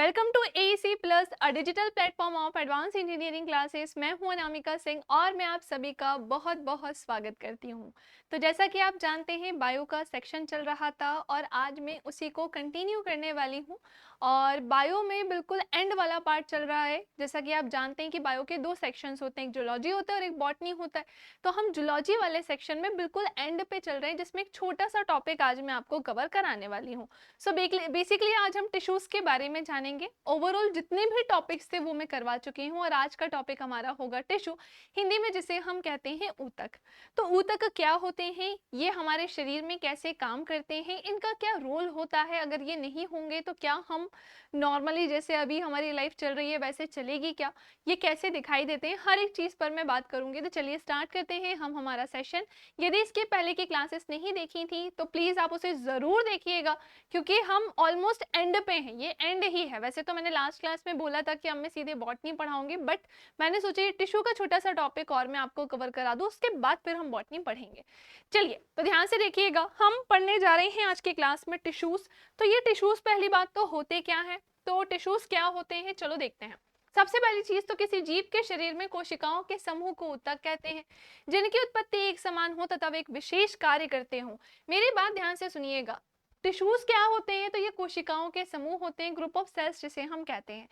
Welcome to AEC plus a digital platform of advance engineering classes. मैं हूं अनामिका सिंह और मैं आप सभी का बहुत बहुत स्वागत करती हूं। तो जैसा कि आप जानते हैं बायो का सेक्शन चल रहा था और आज मैं उसी को कंटिन्यू करने वाली हूं। और बायो में बिल्कुल एंड वाला पार्ट चल रहा है। जैसा कि आप जानते हैं कि बायो के दो सेक्शंस होते हैं, एक जूलॉजी होता है और एक बॉटनी होता है। तो हम जूलॉजी वाले सेक्शन में बिल्कुल एंड पे चल रहे हैं, जिसमें एक छोटा सा टॉपिक आज मैं आपको कवर कराने वाली हूँ। सो बेसिकली आज हम टिश्यूज के बारे में जानेंगे। ओवरऑल जितने भी टॉपिक्स थे वो मैं करवा चुकी हूँ और आज का टॉपिक हमारा होगा टिश्यू, हिंदी में जिसे हम कहते हैं ऊतक। तो ऊतक क्या होते हैं, ये हमारे शरीर में कैसे काम करते हैं, इनका क्या रोल होता है, अगर ये नहीं होंगे तो क्या हम नॉर्मली जैसे अभी हमारी लाइफ चल रही है वैसे चलेगी क्या, ये कैसे दिखाई देते हैं, हर एक चीज़ पर मैं बात करूंगी। तो चलिए स्टार्ट करते हैं हम हमारा सेशन। यदि इसके पहले की क्लासेस नहीं देखी थी तो प्लीज़ आप उसे ज़रूर देखिएगा, क्योंकि हम ऑलमोस्ट एंड पे हैं, ये एंड ही है। वैसे तो मैंने लास्ट क्लास में बोला था कि अब मैं सीधे बॉटनी पढ़ाऊंगी, बट मैंने सोचा ये टिश्यू का छोटा सा टॉपिक और मैं आपको कवर करा दूं, उसके बाद फिर हम बॉटनी पढ़ेंगे। चलिए तो ध्यान से देखिएगा, हम पढ़ने जा रहे हैं आज की क्लास में टिश्यूज। तो ये टिश्यूज पहली बात तो होते क्या है, तो टिश्यूज क्या होते हैं चलो देखते हैं। सबसे पहली चीज तो किसी जीव के शरीर में कोशिकाओं के समूह को ऊतक कहते हैं, जिनकी उत्पत्ति एक समान हो तथा वे एक विशेष कार्य करते हो। मेरी बात ध्यान से सुनिएगा। टिश्यूज क्या होते हैं, तो ये कोशिकाओं के समूह होते हैं, ग्रुप ऑफ सेल्स जिसे हम कहते हैं।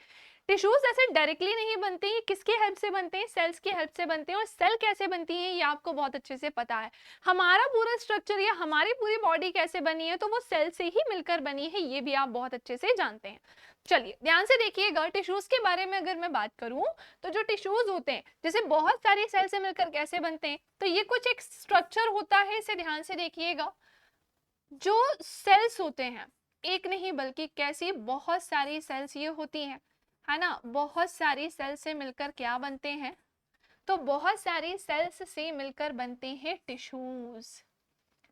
टिश्यूज ऐसे डायरेक्टली नहीं बनते, ये किसके हेल्प से बनते हैं, सेल्स की हेल्प से बनते हैं। और सेल कैसे बनती है ये आपको बहुत अच्छे से पता है। हमारा पूरा स्ट्रक्चर या हमारी पूरी बॉडी कैसे बनी है, तो वो सेल से ही मिलकर बनी है, ये भी आप बहुत अच्छे से जानते हैं। चलिए ध्यान से देखिएगा, टिश्यूज के बारे में अगर मैं बात करूं तो जो टिश्यूज होते हैं जैसे बहुत सारी सेल से मिलकर कैसे बनते हैं, तो ये कुछ एक स्ट्रक्चर होता है, इसे ध्यान से देखिएगा। जो सेल्स होते हैं एक नहीं बल्कि कैसी बहुत सारी सेल्स ये होती हैं, है ना। बहुत सारी सेल्स से मिलकर क्या बनते हैं, तो बहुत सारी सेल्स से मिलकर बनते हैं टिश्यूज,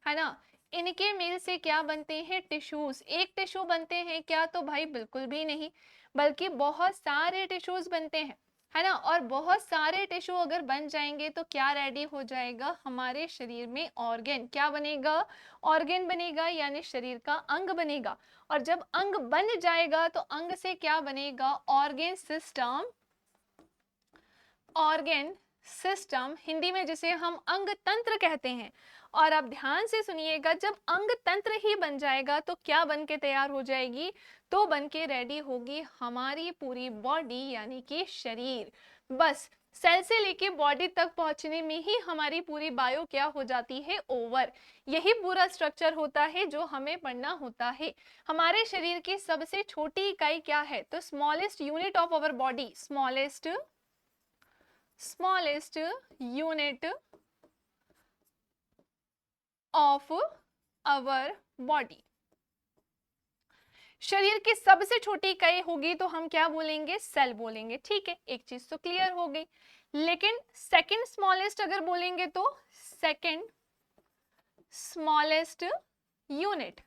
है ना। इनके मेल से क्या बनते हैं, टिश्यूज। एक टिश्यू बनते हैं क्या, तो भाई बिल्कुल भी नहीं, बल्कि बहुत सारे टिश्यूज बनते हैं, है ना। और बहुत सारे टिश्यू अगर बन जाएंगे तो क्या रेडी हो जाएगा हमारे शरीर में, ऑर्गन। क्या बनेगा, ऑर्गन बनेगा, यानी शरीर का अंग बनेगा। और जब अंग बन जाएगा तो अंग से क्या बनेगा, organ system. Organ system Hindi में जिसे हम अंग तंत्र कहते हैं। और अब ध्यान से सुनिएगा, जब अंग तंत्र ही बन जाएगा तो क्या बन के तैयार हो जाएगी, तो बन के रेडी होगी हमारी पूरी बॉडी, यानी कि शरीर। बस सेल से लेके बॉडी तक पहुंचने में ही हमारी पूरी बायो क्या हो जाती है, ओवर। यही पूरा स्ट्रक्चर होता है जो हमें पढ़ना होता है। हमारे शरीर की सबसे छोटी इकाई क्या है, तो smallest unit of our body, smallest unit of our body. शरीर की सबसे छोटी इकाई होगी तो हम क्या बोलेंगे, सेल बोलेंगे। ठीक है, एक चीज तो क्लियर हो गई। लेकिन सेकंड स्मॉलेस्ट अगर बोलेंगे तो second smallest unit,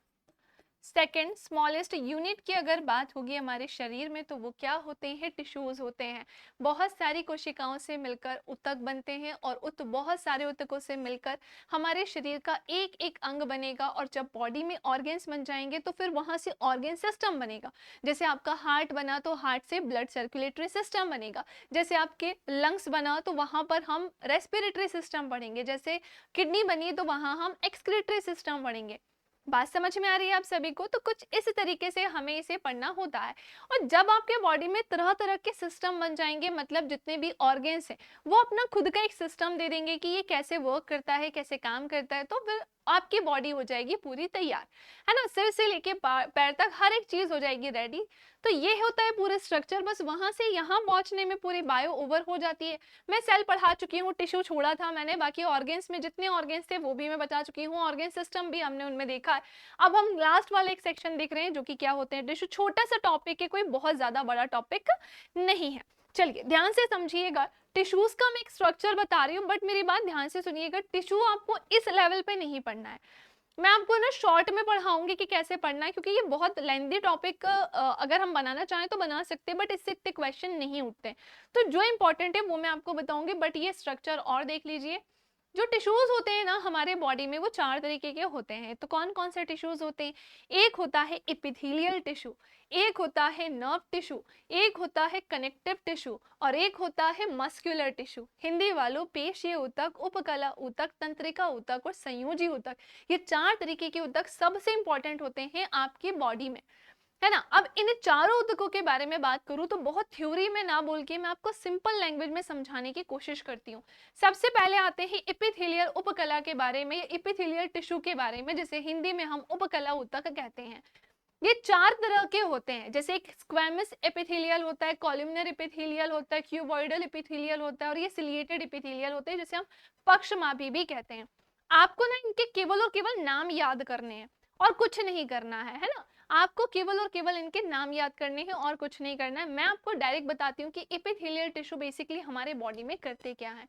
second smallest unit की अगर बात होगी हमारे शरीर में तो वो क्या होते हैं, टिश्यूज होते हैं। बहुत सारी कोशिकाओं से मिलकर ऊतक बनते हैं और बहुत सारे ऊतकों से मिलकर हमारे शरीर का एक एक अंग बनेगा। और जब बॉडी में ऑर्गन्स बन जाएंगे तो फिर वहां से ऑर्गन सिस्टम बनेगा। जैसे आपका हार्ट बना तो हार्ट से ब्लड सर्कुलेटरी सिस्टम बनेगा। जैसे आपके लंग्स बना तो वहां पर हम रेस्पिरेटरी सिस्टम पढ़ेंगे। जैसे किडनी बनी तो वहां हम एक्सक्रीटरी सिस्टम पढ़ेंगे। बात समझ में आ रही है आप सभी को, तो कुछ इस तरीके से हमें इसे पढ़ना होता है। और जब आपके बॉडी में तरह तरह के सिस्टम बन जाएंगे, मतलब जितने भी ऑर्गन्स हैं वो अपना खुद का एक सिस्टम दे देंगे कि ये कैसे वर्क करता है, कैसे काम करता है, तो फिर आपकी बॉडी हो जाएगी पूरी तैयार, है ना। सिर से लेके पैर तक हर एक चीज हो जाएगी रेडी। तो ये होता है पूरा स्ट्रक्चर। बस वहां से यहाँ पहुंचने में पूरी बायो ओवर हो जाती है। मैं सेल पढ़ा चुकी हूँ, टिश्यू छोड़ा था मैंने, बाकी ऑर्गन्स में जितने ऑर्गन्स थे वो भी मैं बता चुकी हूँ, ऑर्गन सिस्टम भी हमने उनमें देखा है। अब हम लास्ट वाले एक सेक्शन देख रहे हैं जो कि क्या होते हैं टिश्यू। छोटा सा टॉपिक है, कोई बहुत ज्यादा बड़ा टॉपिक नहीं है। चलिए ध्यान से समझिएगा, टिश्यूज का मैं एक स्ट्रक्चर बता रही हूँ, बट मेरी बात ध्यान से सुनिएगा। टिश्यू आपको इस लेवल पे नहीं पढ़ना है, मैं आपको ना शॉर्ट में पढ़ाऊंगी कि कैसे पढ़ना है, क्योंकि ये बहुत लेंथी टॉपिक अगर हम बनाना चाहें तो बना सकते हैं, बट इससे इतने क्वेश्चन नहीं उठते। तो जो इंपॉर्टेंट है वो मैं आपको बताऊंगी, बट ये स्ट्रक्चर और देख लीजिए। जो टिश्यूज होते हैं ना हमारे बॉडी में, वो 4 तरीके के होते हैं। तो कौन कौन से टिश्यूज होते हैं? एक होता है एपिथेलियल टिश्यू, एक होता है नर्व टिश्यू, एक होता है कनेक्टिव टिश्यू और एक होता है मस्कुलर टिश्यू। हिंदी वालों, पेशीय ऊतक, उपकला ऊतक, तंत्रिका ऊतक और संयोजी ऊतक, ये 4 तरीके के ऊतक सबसे इंपॉर्टेंट होते हैं आपकी बॉडी में, है ना। अब इन चारों ऊतकों के बारे में बात करूं तो बहुत थ्योरी में ना बोल के मैं आपको सिंपल लैंग्वेज में समझाने की कोशिश करती हूँ। सबसे पहले आते हैं एपिथेलियल उपकला के बारे में, एपिथेलियल टिश्यू के बारे में, जिसे हिंदी में हम उपकला ऊतक कहते हैं। ये 4 तरह के होते हैं, जैसे एक स्क्वैमस एपिथेलियल होता है, कॉलमनर एपिथेलियल होता है, क्यूबॉइडल एपिथेलियल होता है और ये सिलिएटेड एपिथेलियल होते हैं, जिसे हम पक्षमापी भी कहते हैं। आपको ना इनके केवल और केवल नाम याद करने हैं और कुछ नहीं करना है ना। आपको केवल और केवल इनके नाम याद करने हैं और कुछ नहीं करना है। मैं आपको डायरेक्ट बताती हूँ कि एपिथेलियल टिश्यू बेसिकली हमारे बॉडी में करते क्या है।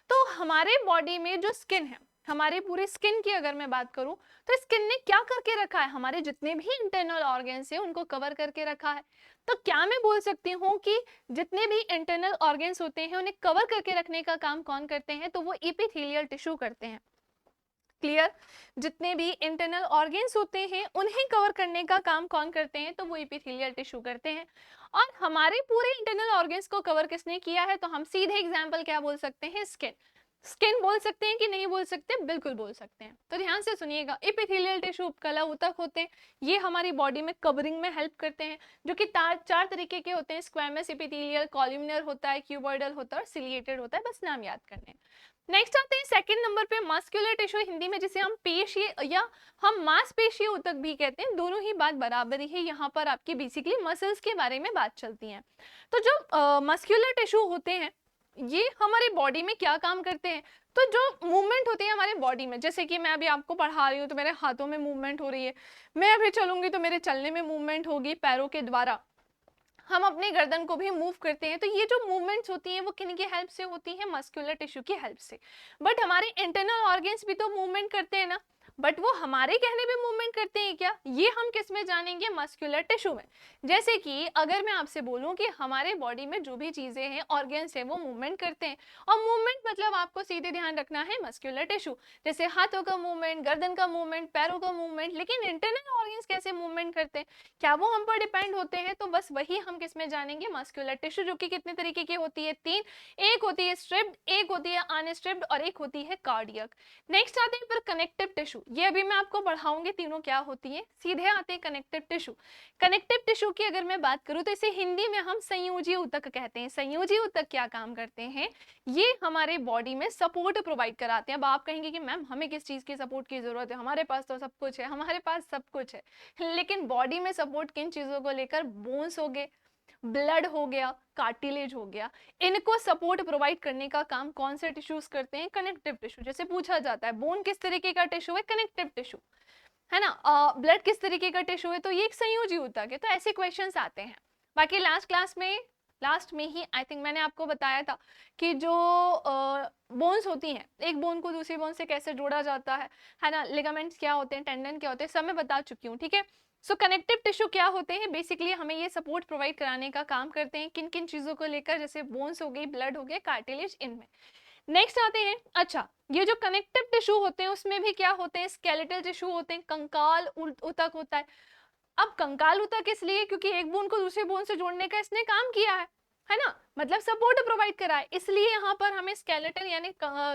तो हमारे बॉडी में जो स्किन है, हमारे पूरे स्किन की अगर मैं बात करूं तो स्किन ने क्या करके रखा है, हमारे जितने भी इंटरनल ऑर्गन्स हैं उनको कवर करके रखा है। तो क्या मैं बोल सकती हूँ कि जितने भी इंटरनल ऑर्गन्स होते हैं उन्हें कवर करके रखने का काम कौन करते हैं? तो वो एपिथेलियल टिश्यू करते हैं। क्लियर? जितने भी इंटरनल ऑर्गन्स होते हैं उन्हें कवर करने का काम कौन करते हैं? तो वो एपिथेलियल टिश्यू करते हैं। और हमारे पूरे इंटरनल ऑर्गन्स को कवर किसने किया है? तो हम सीधे एग्जांपल क्या बोल सकते हैं? स्किन। स्किन बोल सकते हैं कि नहीं बोल सकते? बिल्कुल बोल सकते हैं। तो ध्यान से सुनिएगा, एपिथेलियल टिश्यू उपकला ऊतक होते हैं, ये हमारी बॉडी में कवरिंग में हेल्प करते हैं, जो कि 4 तरीके के होते हैं। स्क्वैमस एपिथेलियल, कॉलमनर होता है, क्यूबॉइडल होता है और सिलिएटेड होता है। बस नाम याद करने हैं। नेक्स्ट आते हैं सेकंड नंबर पे मस्कुलर टिश्यू, हिंदी में जिसे हम पेशीय या हम मांसपेशीय ऊतक भी कहते हैं। दोनों ही बात बराबर ही है, यहाँ पर आपकी बेसिकली मसल्स के बारे में बात चलती है। तो जो मस्कुलर टिश्यू होते हैं ये हमारे बॉडी में क्या काम करते हैं? तो जो मूवमेंट होती है हमारे बॉडी में, जैसे कि मैं अभी आपको पढ़ा रही हूँ तो मेरे हाथों में मूवमेंट हो रही है, मैं अभी चलूंगी तो मेरे चलने में मूवमेंट होगी, पैरों के द्वारा हम अपने गर्दन को भी मूव करते हैं। तो ये जो मूवमेंट्स होती हैं वो किन की हेल्प से होती है? मस्कुलर टिश्यू की हेल्प से। बट हमारे इंटरनल ऑर्गन्स भी तो मूवमेंट करते हैं ना, बट वो हमारे कहने पे मूवमेंट करते हैं क्या? ये हम किस में जानेंगे? मस्कुलर टिश्यू में। जैसे कि अगर मैं आपसे बोलूं कि हमारे बॉडी में जो भी चीजें हैं, ऑर्गन्स हैं, वो मूवमेंट करते हैं, और मूवमेंट मतलब आपको सीधे ध्यान रखना है मस्कुलर टिश्यू, जैसे हाथों का मूवमेंट, गर्दन का मूवमेंट, पैरों का मूवमेंट। लेकिन इंटरनल ऑर्गन्स कैसे मूवमेंट करते हैं, क्या वो हम पर डिपेंड होते हैं? तो बस वही हम किस में जानेंगे? मस्कुलर टिश्यू, जो कि कितने तरीके की होती है? 3। एक होती है स्ट्रिप्ड, एक होती है अनस्ट्रिप्ड और एक होती है कार्डियक। नेक्स्ट आते हैं फिर कनेक्टिव टिश्यू, ये अभी मैं आपको पढ़ाऊंगी तीनों क्या होती है। सीधे आते हैं कनेक्टिव टिश्यू। कनेक्टिव टिश्यू की अगर मैं बात करूं तो इसे हिंदी में हम संयोजी ऊतक कहते हैं। संयोजी ऊतक क्या काम करते हैं? ये हमारे बॉडी में सपोर्ट प्रोवाइड कराते हैं। अब आप कहेंगे कि मैम हमें किस चीज की सपोर्ट की जरूरत है, हमारे पास तो सब कुछ है। हमारे पास सब कुछ है, लेकिन बॉडी में सपोर्ट किन चीजों को लेकर? बोन्स हो गए, ब्लड हो गया, कार्टिलेज हो गया, इनको सपोर्ट प्रोवाइड करने का काम कौन से टिश्यूज करते हैं? Connective tissue. जैसे पूछा जाता है बोन किस तरीके का टिश्यू है? कनेक्टिव टिश्यू, है ना। ब्लड किस तरीके का टिश्यू है? तो ये एक संयोजी ऊतक है। तो ऐसे क्वेश्चंस आते हैं। बाकी लास्ट में ही आई थिंक मैंने आपको बताया था कि जो बोन्स होती हैं, एक बोन को दूसरी बोन से कैसे जोड़ा जाता है ना, लिगामेंट्स क्या होते हैं, टेंडन क्या होते हैं, सब मैं बता चुकी हूँ, ठीक है। सो कनेक्टिव टिश्यू क्या होते हैं? बेसिकली हमें ये सपोर्ट प्रोवाइड कराने का काम करते हैं किन किन चीजों को लेकर? जैसे बोन्स हो गई, ब्लड हो गया, कार्टिलेज, इनमें। नेक्स्ट आते हैं, अच्छा ये जो कनेक्टिव टिश्यू होते हैं उसमें भी क्या होते हैं? स्केलेटल टिश्यू होते हैं, कंकाल ऊतक होता है। अब कंकाल ऊतक इसलिए क्योंकि एक बोन को दूसरे बोन से जोड़ने का इसने काम किया है ना, मतलब सपोर्ट प्रोवाइड करा है, इसलिए यहाँ पर हमें स्केलेटल यानी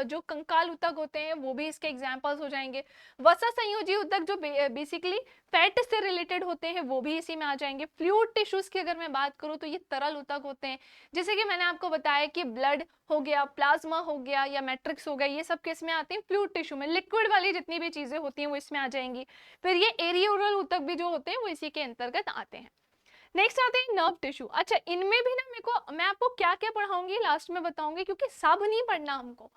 जो कंकाल ऊतक होते हैं वो भी इसके एग्जांपल्स हो जाएंगे। वसा संयोजी ऊतक जो बेसिकली फैट से रिलेटेड होते हैं वो भी इसी में आ जाएंगे। फ्लूइड टिश्यूज की अगर मैं बात करूँ तो ये तरल ऊतक होते हैं, जैसे कि मैंने आपको बताया कि ब्लड हो गया, प्लाज्मा हो गया या मैट्रिक्स हो गया, ये सब किस में आते हैं? फ्लूइड टिश्यू में। लिक्विड वाली जितनी भी चीजें होती हैं वो इसमें आ जाएंगी। फिर ये एरियोरल ऊतक भी जो होते हैं वो इसी के अंतर्गत आते हैं। नेक्स्ट आते हैं नर्व टिश्यू। अच्छा इनमें भी ना मैं आपको क्या क्या पढ़ाऊंगी लास्ट में बताऊंगी, क्योंकि सब नहीं पढ़ना हमको,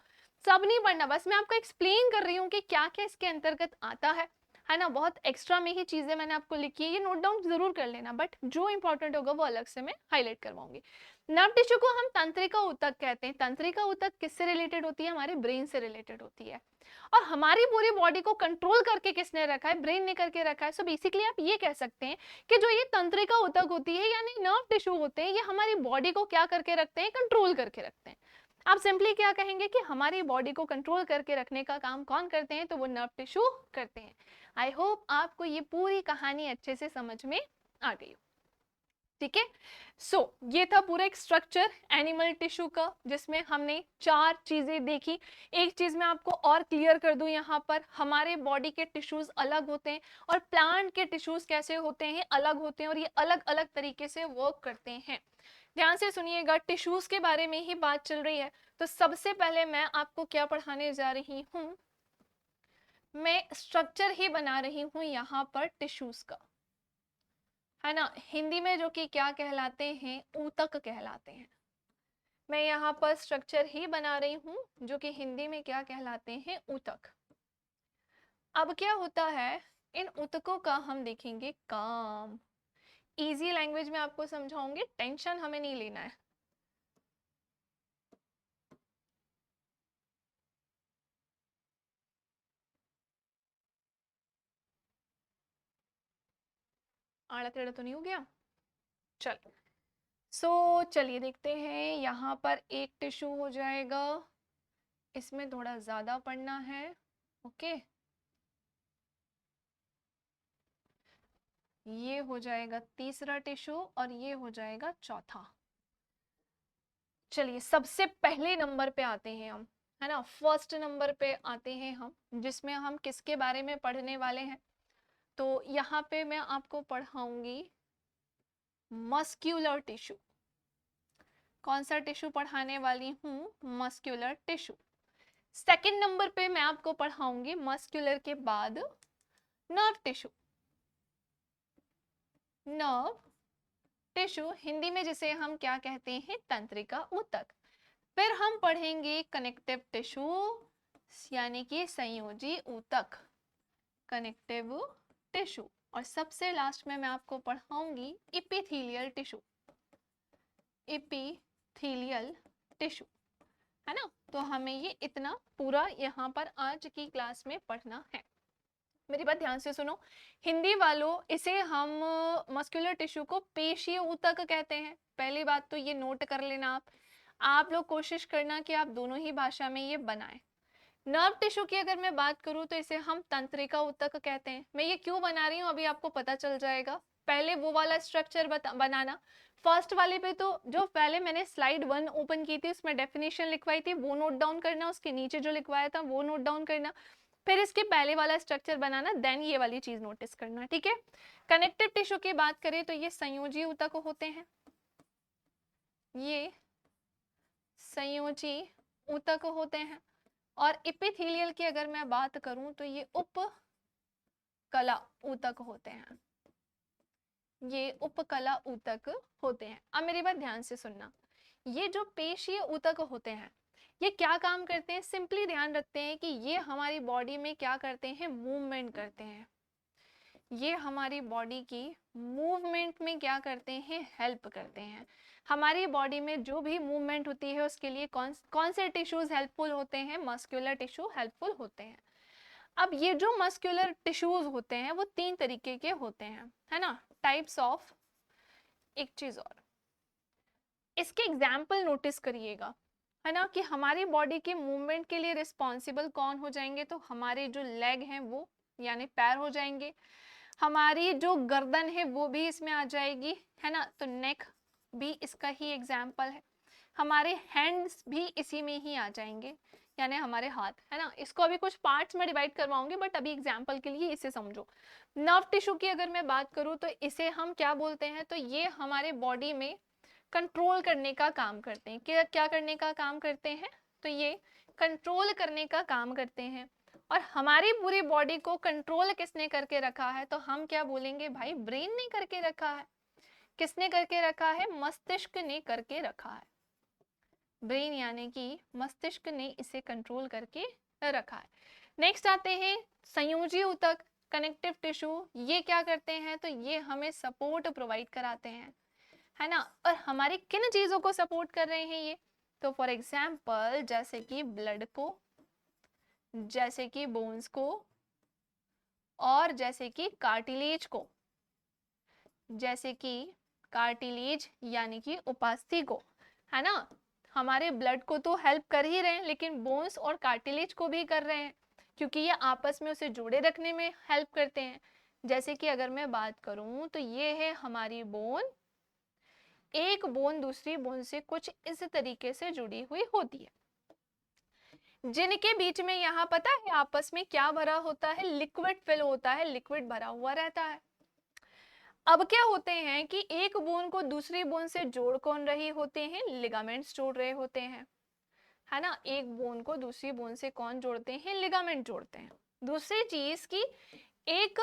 सब नहीं पढ़ना, बस मैं आपको एक्सप्लेन कर रही हूँ कि क्या क्या इसके अंतर्गत आता है ना। बहुत एक्स्ट्रा में ही चीजें मैंने आपको लिखी है, ये नोट डाउन जरूर कर लेना, बट जो इंपॉर्टेंट होगा वो अलग से मैं हाईलाइट करवाऊंगी। नर्व टिश्यू को हम तंत्रिका ऊतक कहते हैं। तंत्रिका ऊतक किससे रिलेटेड होती है? हमारे ब्रेन से रिलेटेड होती है। और हमारी पूरी बॉडी को कंट्रोल करके किसने रखा है? ब्रेन ने करके रखा है। सो बेसिकली आप ये कह सकते हैं कि जो ये तंत्रिका ऊतक होती है यानी नर्व टिश्यू होते हैं, ये हमारी बॉडी को क्या करके रखते हैं? कंट्रोल करके रखते हैं। आप सिंपली क्या कहेंगे कि हमारी बॉडी को कंट्रोल करके रखने का काम कौन करते हैं, तो वो नर्व टिश्यू करते हैं। आई होप आपको ये पूरी कहानी अच्छे से समझ में आ गई। ठीक है, सो ये था पूरा एक स्ट्रक्चर एनिमल टिश्यू का, जिसमें हमने 4 चीजें देखी। एक चीज मैं आपको और क्लियर कर दूं, यहाँ पर हमारे बॉडी के टिश्यूज अलग होते हैं और प्लांट के टिश्यूज कैसे होते हैं, अलग होते हैं, और ये अलग अलग तरीके से वर्क करते हैं। ध्यान से सुनिएगा, टिश्यूज के बारे में ही बात चल रही है। तो सबसे पहले मैं आपको क्या पढ़ाने जा रही हूँ, मैं स्ट्रक्चर ही बना रही हूँ यहाँ पर टिश्यूज का, है ना। हिंदी में जो कि क्या कहलाते हैं, ऊतक कहलाते हैं। मैं यहाँ पर स्ट्रक्चर ही बना रही हूँ जो कि हिंदी में क्या कहलाते हैं, ऊतक। अब क्या होता है, इन ऊतकों का हम देखेंगे काम। इजी लैंग्वेज में आपको समझाऊंगी, टेंशन हमें नहीं लेना है। आड़ा टेढ़ा तो नहीं हो गया, चल। चलिए देखते हैं, यहाँ पर एक टिश्यू हो जाएगा, इसमें थोड़ा ज्यादा पढ़ना है। ओके, ये हो जाएगा तीसरा टिश्यू और ये हो जाएगा चौथा। चलिए सबसे पहले नंबर पे आते हैं हम, है ना, फर्स्ट नंबर पे आते हैं हम, जिसमें हम किसके बारे में पढ़ने वाले हैं। तो यहाँ पे मैं आपको पढ़ाऊंगी मस्क्यूलर टिश्यू। कौन सा टिश्यू पढ़ाने वाली हूँ, मस्क्यूलर टिश्यू। सेकंड नंबर पे मैं आपको पढ़ाऊंगी मस्क्यूलर के बाद nerve tissue. Nerve tissue Hindi में जिसे हम क्या कहते हैं, तंत्रिका ऊतक। फिर हम पढ़ेंगे कनेक्टिव टिश्यू, यानी कि संयोजी ऊतक, कनेक्टिव टिश्यू। और सबसे लास्ट में मैं आपको पढ़ाऊंगी इपिथेलियल टिश्यू, इपिथेलियल टिश्यू, है ना। तो हमें ये इतना पूरा यहाँ पर आज की क्लास में पढ़ना है। मेरी बात ध्यान से सुनो, हिंदी वालों इसे हम मस्कुलर टिश्यू को पेशीय ऊतक कहते हैं। पहली बात तो ये नोट कर लेना आप लोग कोशिश करना कि आप दोनों ही भाषा में ये बनाएं। नर्व टिश्यू की अगर मैं बात करूं तो इसे हम तंत्रिका ऊतक कहते हैं। मैं ये क्यों बना रही हूँ अभी आपको पता चल जाएगा। पहले वो वाला स्ट्रक्चर बनाना, फर्स्ट वाले पे तो जो पहले मैंने स्लाइड 1 ओपन की थी उसमें डेफिनेशन लिखवाई थी वो नोट डाउन करना, उसके नीचे जो लिखवाया था वो नोट डाउन करना, फिर इसके पहले वाला स्ट्रक्चर बनाना, देन ये वाली चीज नोटिस करना, ठीक है। कनेक्टिव टिश्यू की बात करें तो ये संयोजी ऊतक होते हैं, ये संयोजी ऊतक होते हैं। और एपिथेलियल की अगर मैं बात करूं तो ये उपकला ऊतक होते हैं, ये उपकला ऊतक होते हैं। अब मेरी बात ध्यान से सुनना, ये जो पेशीय ऊतक होते हैं ये क्या काम करते हैं, सिंपली ध्यान रखते हैं कि ये हमारी बॉडी में क्या करते हैं, मूवमेंट करते हैं। ये हमारी बॉडी की मूवमेंट में क्या करते हैं, हेल्प करते हैं। हमारी बॉडी में जो भी मूवमेंट होती है उसके लिए कौन कौन से टिश्यूज हेल्पफुल होते हैं, मस्कुलर टिश्यू हेल्पफुल होते हैं। अब ये जो मस्कुलर टिश्यूज होते हैं वो 3 तरीके के होते हैं, है ना, टाइप्स ऑफ। एक चीज और, इसके एग्जाम्पल नोटिस करिएगा, है ना, कि हमारी बॉडी के मूवमेंट के लिए रिस्पॉन्सिबल कौन हो जाएंगे, तो हमारे जो लेग हैं वो यानी पैर हो जाएंगे, हमारी जो गर्दन है वो भी इसमें आ जाएगी, है ना, तो नेक भी इसका ही एग्जाम्पल है, हमारे हैंड्स भी इसी में ही आ जाएंगे यानी हमारे हाथ, है ना। इसको अभी कुछ पार्ट्स में डिवाइड करवाऊंगी बट अभी एग्जाम्पल के लिए इसे समझो। नर्व टिश्यू की अगर मैं बात करूं तो इसे हम क्या बोलते हैं, तो ये हमारे बॉडी में कंट्रोल करने का काम करते हैं। क्या करने का काम करते हैं, तो ये कंट्रोल करने का काम करते हैं। और हमारी पूरी बॉडी को कंट्रोल किसने करके रखा है, तो हम क्या बोलेंगे भाई, ब्रेन ने करके रखा है। किसने करके रखा है, मस्तिष्क ने करके रखा है। ब्रेन यानी कि मस्तिष्क ने इसे कंट्रोल करके रखा है। नेक्स्ट आते हैं संयोजी ऊतक, कनेक्टिव टिश्यू। ये क्या करते हैं, तो ये हमें सपोर्ट प्रोवाइड कराते हैं, है ना। और हमारी किन चीजों को सपोर्ट कर रहे हैं ये, तो फॉर एग्जाम्पल जैसे कि ब्लड को, जैसे कि बोन्स को, और जैसे कि कार्टिलेज को, जैसे कि कार्टिलेज यानी कि उपास्थि को, है ना। हमारे ब्लड को तो हेल्प कर ही रहे हैं, लेकिन बोन्स और कार्टिलेज को भी कर रहे हैं, क्योंकि ये आपस में उसे जोड़े रखने में हेल्प करते हैं। जैसे कि अगर मैं बात करूं तो ये है हमारी बोन, एक बोन दूसरी बोन से कुछ इस तरीके से जुड़ी हुई होती है, जिनके बीच में यहाँ पता है आपस में क्या भरा होता है, लिक्विड फिल होता है, लिक्विड भरा हुआ रहता है। अब क्या होते हैं कि एक बोन को दूसरी बोन से जोड़ कौन रहे होते हैं, लिगामेंट्स जोड़ रहे होते हैं, है ना। एक बोन को दूसरी बोन से कौन जोड़ते हैं, लिगामेंट जोड़ते हैं। दूसरी चीज की एक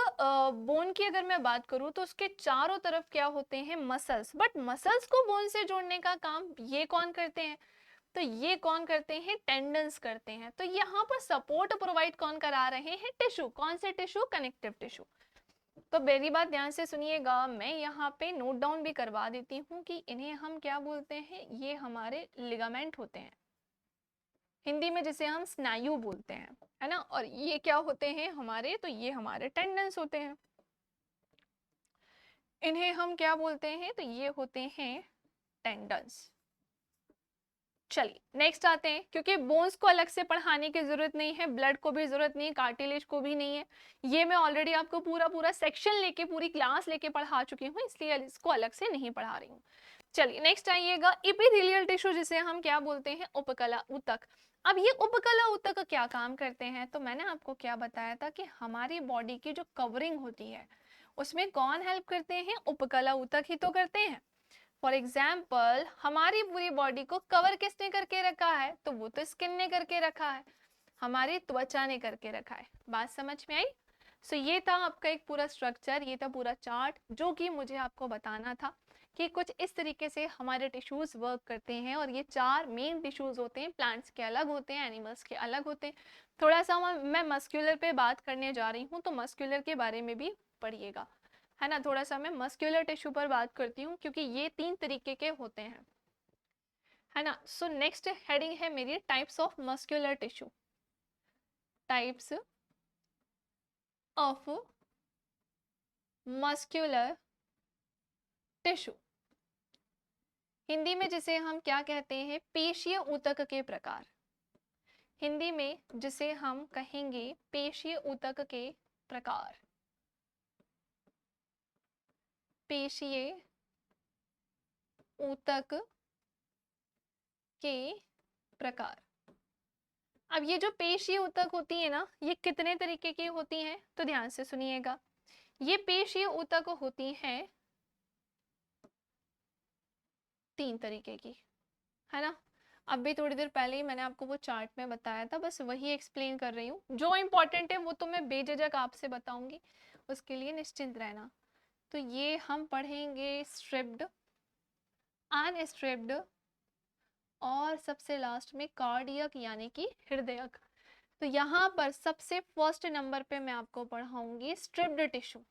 बोन की अगर मैं बात करूं तो उसके चारों तरफ क्या होते हैं, मसल्स, बट मसल्स को बोन से जोड़ने का काम ये कौन करते हैं, तो ये कौन करते हैं, टेंडन्स करते हैं। तो यहाँ पर सपोर्ट प्रोवाइड कौन करा रहे हैं, टिश्यू। कौन से टिश्यू, कनेक्टिव टिश्यू। तो मेरी बात ध्यान से सुनिएगा, मैं यहाँ पे नोट डाउन भी करवा देती हूँ कि इन्हें हम क्या बोलते हैं, ये हमारे लिगामेंट होते हैं, हिंदी में जिसे हम स्नायु बोलते हैं, है ना। और ये क्या होते हैं हमारे, तो ये हमारे टेंडन्स होते हैं, इन्हें हम क्या बोलते हैं, तो ये होते हैं टेंडन्स। चलिए नेक्स्ट आते हैं, क्योंकि बोन्स को अलग से पढ़ाने की जरूरत नहीं है, ब्लड को भी जरूरत नहीं है, कार्टिलेज को भी नहीं है, ये मैं ऑलरेडी आपको पूरा पूरा सेक्शन लेके पूरी क्लास लेके पढ़ा चुकी हूँ, इसलिए इसको अलग से नहीं पढ़ा रही हूँ। चलिए नेक्स्ट आइएगा, एपिथेलियल टिश्यू जिसे हम क्या बोलते हैं, उपकला ऊतक। अब ये उपकला ऊतक क्या काम करते हैं, तो मैंने आपको क्या बताया था कि हमारी बॉडी की जो कवरिंग होती है उसमें कौन हेल्प करते हैं, उपकला ऊतक ही तो करते हैं। फॉर एग्जाम्पल हमारी पूरी बॉडी को कवर किसने करके रखा है, तो वो तो स्किन ने करके रखा है, हमारी त्वचा ने करके रखा है। बात समझ में आई। सो ये था आपका एक पूरा स्ट्रक्चर, ये था पूरा चार्ट जो कि मुझे आपको बताना था कि कुछ इस तरीके से हमारे टिश्यूज वर्क करते हैं। और ये 4 मेन टिश्यूज होते हैं, प्लांट्स के अलग होते हैं, एनिमल्स के अलग होते हैं। थोड़ा सा मैं मस्कुलर पे बात करने जा रही हूँ, तो मस्कुलर के बारे में भी पढ़िएगा, है ना। थोड़ा सा मैं मस्कुलर टिश्यू पर बात करती हूँ, क्योंकि ये 3 तरीके के होते हैं, है ना। सो नेक्स्ट हेडिंग है मेरी types of muscular tissue, types of muscular tissue, Hindi में जिसे हम क्या कहते हैं, पेशीय ऊतक के प्रकार। हिंदी में जिसे हम कहेंगे पेशीय ऊतक के प्रकार, पेशीय ऊतक के प्रकार। अब ये जो पेशीय ऊतक होती है ना, ये कितने तरीके की होती हैं, तो ध्यान से सुनिएगा। ये पेशीय ऊतक होती हैं 3 तरीके की, है ना। अब भी थोड़ी देर पहले ही मैंने आपको वो चार्ट में बताया था, बस वही एक्सप्लेन कर रही हूँ। जो इम्पोर्टेंट है वो तो मैं बेझिझक आपसे बताऊंगी, उसके लिए निश्चिंत रहना। तो ये हम पढ़ेंगे स्ट्रिप्ड, अनस्ट्रिप्ड और सबसे लास्ट में कार्डियक यानी कि हृदयक। तो यहाँ पर सबसे फर्स्ट नंबर पे मैं आपको पढ़ाऊंगी striped tissue,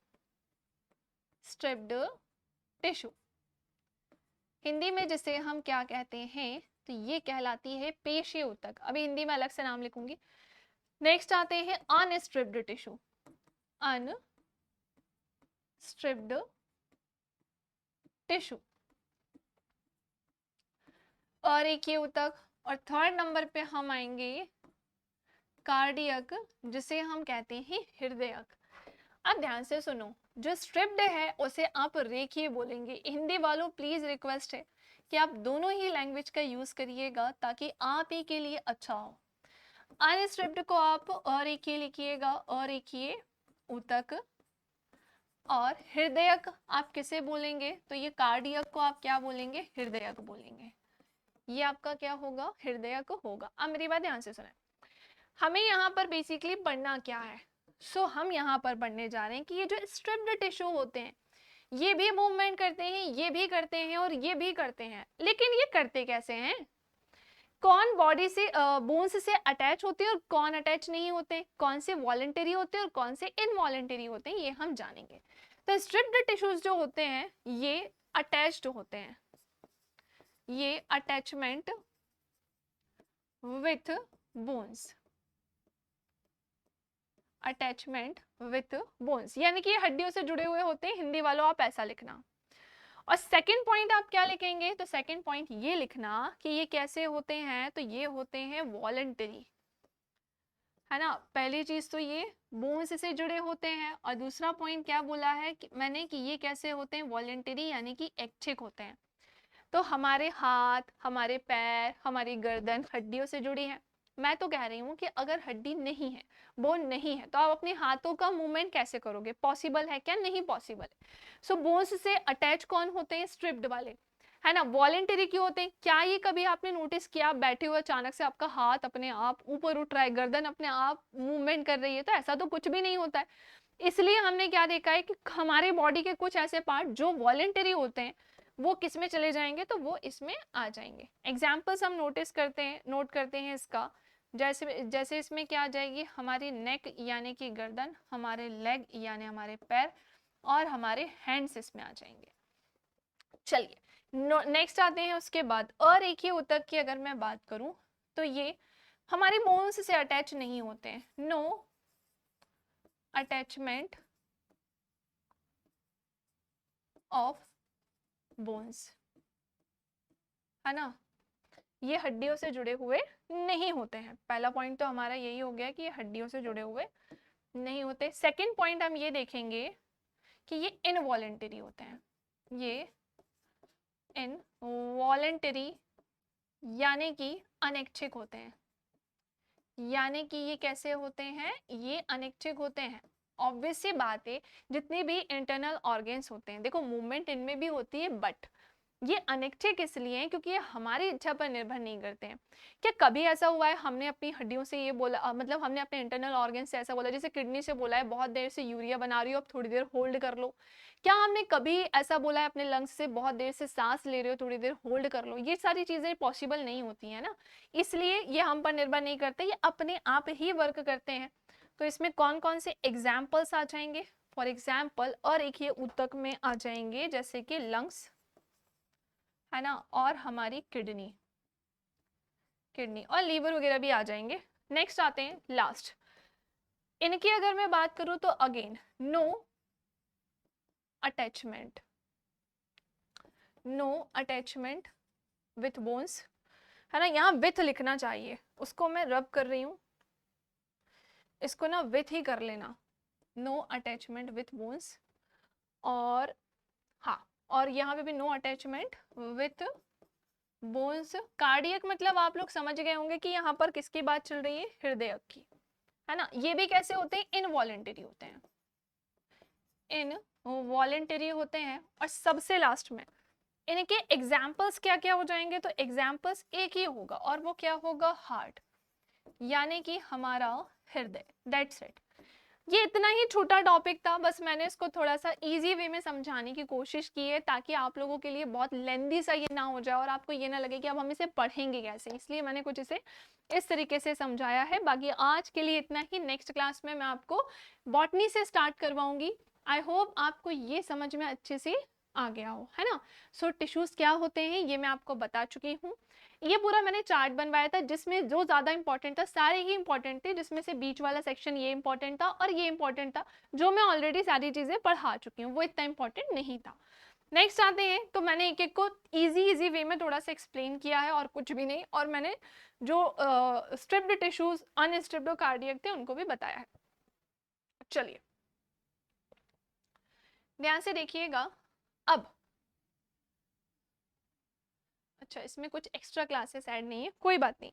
striped tissue, Hindi में जिसे हम क्या कहते हैं, तो ये कहलाती है पेशीय ऊतक। अभी हिंदी में अलग से नाम लिखूंगी। नेक्स्ट आते हैं अनस्ट्रिप्ड टिश्यू, अनस्ट्रिप्ड टिश्यू और एक ये ऊतक। और थर्ड नंबर पे हम आएंगे कार्डियक, जिसे हम कहते हैं हृदयक। अब ध्यान से सुनो, जो स्ट्रिप्ड है उसे आप रेखीय बोलेंगे। हिंदी वालों प्लीज रिक्वेस्ट है कि आप दोनों ही लैंग्वेज का यूज करिएगा ताकि आप ही के लिए अच्छा हो। अनस्ट्रिप्ड को आप अरेखीय लिखिएगा, अरेखीय ऊतक। और हृदयक आप किसे बोलेंगे, तो ये कार्डियक को आप क्या बोलेंगे, हृदयक बोलेंगे। ये आपका क्या होगा, हृदयक होगा। अब मेरी बात ध्यान से सुने, हमें यहाँ पर बेसिकली पढ़ना क्या है। हम यहाँ पर पढ़ने जा रहे हैं कि ये जो स्ट्रिप्ड टिश्यू होते हैं ये भी मूवमेंट करते हैं, ये भी करते हैं और ये भी करते हैं, लेकिन ये करते कैसे हैं, कौन बॉडी से बोन्स से अटैच होते हैं और कौन अटैच नहीं होते, कौन से वॉलंटरी होते हैं और कौन से इनवॉलंटरी होते हैं, ये हम जानेंगे। तो स्ट्रिप्ड टिश्यूज जो होते हैं ये अटैच्ड होते हैं, ये attachment with bones, attachment with bones यानी कि हड्डियों से जुड़े हुए होते हैं। हिंदी वालों आप ऐसा लिखना। और सेकंड पॉइंट आप क्या लिखेंगे तो सेकंड पॉइंट ये लिखना कि ये कैसे होते हैं, तो ये होते हैं वॉलंटरी, है ना। पहली चीज तो ये बोन्स से जुड़े होते हैं, और दूसरा पॉइंट क्या बोला है कि मैंने कि ये कैसे होते हैं, वॉलंटरी यानी कि ऐच्छिक होते हैं। तो हमारे हाथ, हमारे पैर, हमारी गर्दन हड्डियों से जुड़ी है। मैं तो कह रही हूँ कि अगर हड्डी नहीं है, बोन नहीं है, तो आप अपने हाथों का मूवमेंट कैसे करोगे? पॉसिबल है क्या? नहीं पॉसिबल है। सो बोन्स से अटैच कौन होते हैं? स्ट्रिप्ड वाले, है ना। वॉलेंटरी क्यों होते हैं? क्या ये कभी आपने नोटिस किया, आप बैठे हुए अचानक से आपका हाथ अपने आप ऊपर उठ रहा है, गर्दन अपने आप मूवमेंट कर रही है? तो ऐसा तो कुछ भी नहीं होता है। इसलिए हमने क्या देखा है कि हमारे बॉडी के कुछ ऐसे पार्ट जो वॉलेंटरी होते हैं वो किस में चले जाएंगे, तो वो इसमें आ जाएंगे। एग्जाम्पल्स हम नोट करते हैं इसका। जैसे जैसे इसमें क्या आ जाएगी, हमारी नेक यानी कि गर्दन, हमारे लेग यानी हमारे पैर, और हमारे हैंड्स इसमें आ जाएंगे। चलिए नेक्स्ट आते हैं उसके बाद अरेखीय ऊतक की अगर मैं बात करूं तो ये हमारे बोन्स से अटैच नहीं होते हैं। नो अटैचमेंट ऑफ बोन्स, है ना। ये हड्डियों से जुड़े हुए नहीं होते हैं। पहला पॉइंट तो हमारा यही हो गया कि ये हड्डियों से जुड़े हुए नहीं होते। सेकंड पॉइंट हम ये देखेंगे कि ये इनवॉलेंटरी होते हैं। ये इनवॉलेंटरी यानी कि अनैच्छिक होते हैं। यानी कि ये कैसे होते हैं? ये अनैच्छिक होते हैं। ऑब्वियस सी बात है, जितने भी इंटरनल ऑर्गन्स होते हैं, देखो मूवमेंट इनमें भी होती है, बट ये अनैच्छिक इसलिए हैं क्योंकि ये हमारी इच्छा पर निर्भर नहीं करते हैं। क्या कभी ऐसा हुआ है हमने अपनी हड्डियों से ये बोला, मतलब हमने अपने इंटरनल ऑर्गन से ऐसा बोला, जैसे किडनी से बोला है बहुत देर से यूरिया बना रही हो, अब थोड़ी देर होल्ड कर लो? क्या हमने कभी ऐसा बोला है अपने लंग्स से बहुत देर से सांस ले रहे हो, थोड़ी देर होल्ड कर लो? ये सारी चीजें पॉसिबल नहीं होती है ना, इसलिए ये हम पर निर्भर नहीं करते, ये अपने आप ही वर्क करते हैं। तो इसमें कौन कौन से एग्जाम्पल्स आ जाएंगे? फॉर एग्जाम्पल और एक ये ऊतक में आ जाएंगे, जैसे कि लंग्स, है ना, और हमारी किडनी और लीवर वगैरह भी आ जाएंगे। नेक्स्ट आते हैं लास्ट, इनकी अगर मैं बात करूं तो again no attachment with bones, है ना। यहाँ विथ लिखना चाहिए, उसको मैं रब कर रही हूं, इसको ना विथ ही कर लेना, नो अटैचमेंट विथ बोन्स। और हाँ, और यहाँ पे भी no attachment with bones. Cardiac मतलब आप लोग समझ गए होंगे कि यहाँ पर किसकी बात चल रही है? हृदय की, है ना। ये भी कैसे होते हैं? इनवॉलेंटरी होते हैं, इनवॉलेंटरी होते हैं। और सबसे लास्ट में इनके एग्जाम्पल्स क्या क्या हो जाएंगे? तो एग्जाम्पल्स एक ही होगा, और वो क्या होगा? हार्ट, यानी कि हमारा हृदय। That's it. ये इतना ही छोटा टॉपिक था, बस मैंने इसको थोड़ा सा इजी वे में समझाने की कोशिश की है, ताकि आप लोगों के लिए बहुत लेंदी सा ये ना हो जाए और आपको ये ना लगे कि अब हम इसे पढ़ेंगे कैसे, इसलिए मैंने कुछ इसे इस तरीके से समझाया है। बाकी आज के लिए इतना ही, नेक्स्ट क्लास में मैं आपको बॉटनी से स्टार्ट करवाऊंगी। आई होप आपको ये समझ में अच्छे से आ गया हो, है ना। सो टिश्यूज क्या होते हैं ये मैं आपको बता चुकी हूँ। ये पूरा मैंने चार्ट बनवाया था, जिसमें जो ज्यादा इंपॉर्टेंट था, सारे ही इंपॉर्टेंट थे, जिसमें से बीच वाला सेक्शन ये इंपॉर्टेंट था और ये इंपॉर्टेंट था, जो मैं ऑलरेडी सारी चीजें पढ़ा चुकी हूँ, वो इतना इंपॉर्टेंट नहीं था। नेक्स्ट आते हैं, तो मैंने एक एक को इजी वे में थोड़ा सा एक्सप्लेन किया है, और कुछ भी नहीं। और मैंने जो स्ट्रिप्ड टिश्यूज, अनस्ट्रिप्ड कार्डियक थे, उनको भी बताया है। चलिए ध्यान से देखिएगा। अब अच्छा, इसमें कुछ एक्स्ट्रा क्लासेस ऐड नहीं है, कोई बात नहीं।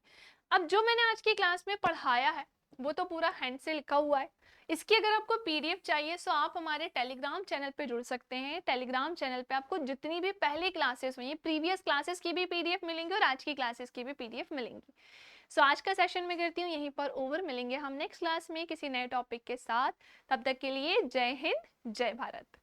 अब जो मैंने आज की क्लास में पढ़ाया है वो तो पूरा हैंड से लिखा हुआ है। इसकी अगर आपको पीडीएफ चाहिए तो आप हमारे टेलीग्राम चैनल पे जुड़ सकते हैं। टेलीग्राम चैनल पे आपको जितनी भी पहले क्लासेस हुई, प्रीवियस क्लासेस की भी पीडीएफ मिलेंगी और आज की क्लासेस की भी पीडीएफ मिलेंगी। सो आज का सेशन मैं करती हूँ यहीं पर ओवर। मिलेंगे हम नेक्स्ट क्लास में किसी नए टॉपिक के साथ। तब तक के लिए जय हिंद, जय भारत।